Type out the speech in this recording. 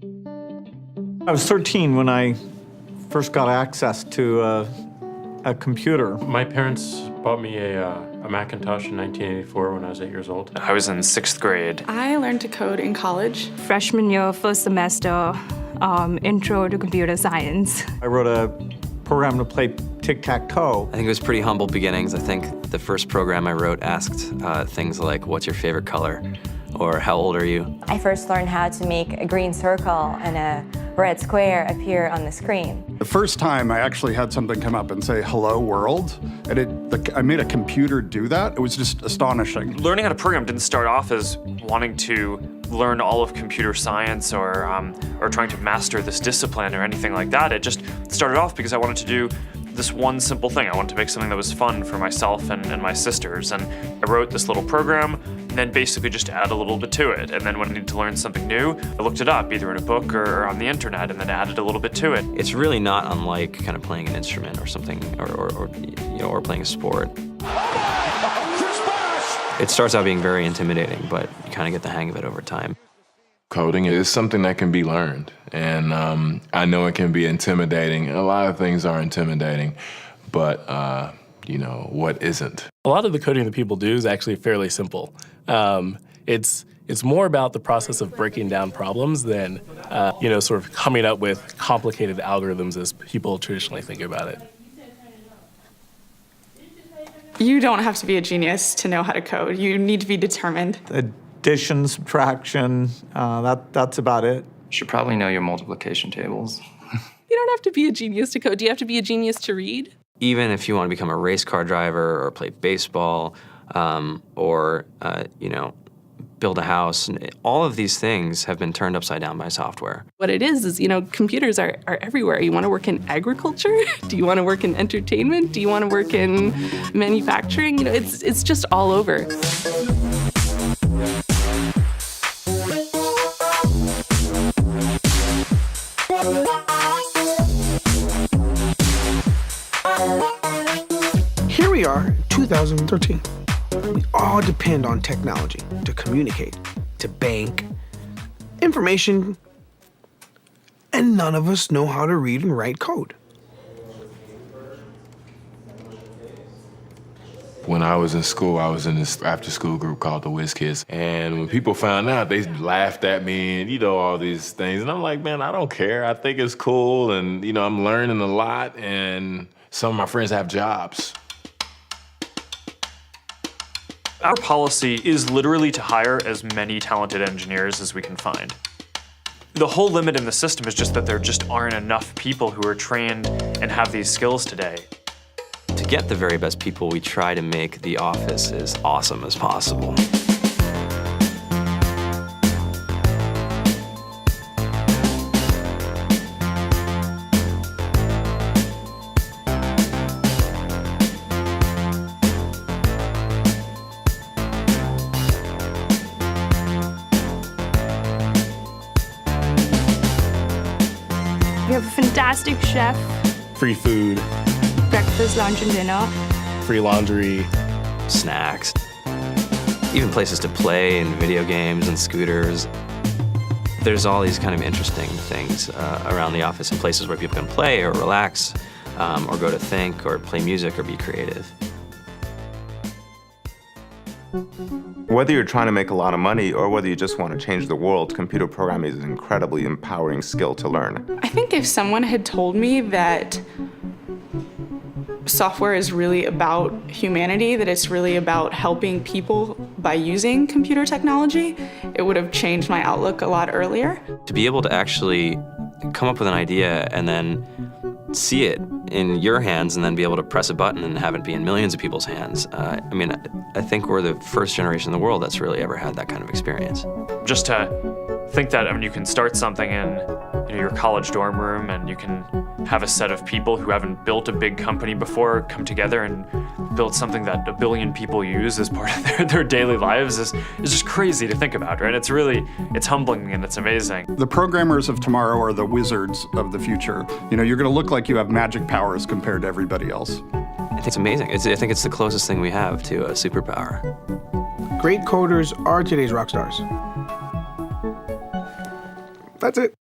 I was 13 when I first got access to a computer. My parents bought me a Macintosh in 1984 when I was 8 years old. I was in 6th grade. I learned to code in college. Freshman year, first semester, intro to computer science. I wrote a program to play tic-tac-toe. I think it was pretty humble beginnings. I think the first program I wrote asked things like, what's your favorite color? Or how old are you? I first learned how to make a green circle and a red square appear on the screen. The first time I actually had something come up and say, hello world, and I made a computer do that. It was just astonishing. Learning how to program didn't start off as wanting to learn all of computer science or trying to master this discipline or anything like that. It just started off because I wanted to do this one simple thing. I wanted to make something that was fun for myself and my sisters. And I wrote this little program and then basically just add a little bit to it. And then when I needed to learn something new, I looked it up either in a book or on the internet and then added a little bit to it. It's really not unlike kind of playing an instrument or something, or playing a sport. It starts out being very intimidating, but you kind of get the hang of it over time. Coding is something that can be learned, and I know it can be intimidating. A lot of things are intimidating, but what isn't? A lot of the coding that people do is actually fairly simple. It's more about the process of breaking down problems than sort of coming up with complicated algorithms as people traditionally think about it. You don't have to be a genius to know how to code. You need to be determined. Addition, subtraction, that's about it. You should probably know your multiplication tables. You don't have to be a genius to code. Do you have to be a genius to read? Even if you want to become a race car driver or play baseball or build a house, all of these things have been turned upside down by software. What it is computers are everywhere. You want to work in agriculture? Do you want to work in entertainment? Do you want to work in manufacturing? It's just all over. Here we are, 2013. We all depend on technology to communicate, to bank, information, and none of us know how to read and write code. When I was in school, I was in this after-school group called the Whiz Kids. And when people found out, they laughed at me and, all these things. And I'm like, man, I don't care. I think it's cool. And, I'm learning a lot. And some of my friends have jobs. Our policy is literally to hire as many talented engineers as we can find. The whole limit in the system is just that there just aren't enough people who are trained and have these skills today. To get the very best people, we try to make the office as awesome as possible. We have a fantastic chef, Free food, breakfast, lunch, and dinner. free laundry, snacks, even places to play and video games and scooters. There's all these kind of interesting things around the office and places where people can play or relax or go to think or play music or be creative. Whether you're trying to make a lot of money or whether you just want to change the world, computer programming is an incredibly empowering skill to learn. I think if someone had told me that software is really about humanity, that it's really about helping people by using computer technology, it would have changed my outlook a lot earlier. To be able to actually come up with an idea and then see it in your hands and then be able to press a button and have it be in millions of people's hands. I think we're the first generation in the world that's really ever had that kind of experience. Just to think that, you can start something in your college dorm room and you can have a set of people who haven't built a big company before come together and build something that 1 billion people use as part of their daily lives is just crazy to think about, right? It's humbling and it's amazing. The programmers of tomorrow are the wizards of the future. You're going to look like you have magic powers compared to everybody else. I think it's amazing. I think it's the closest thing we have to a superpower. Great coders are today's rock stars. That's it.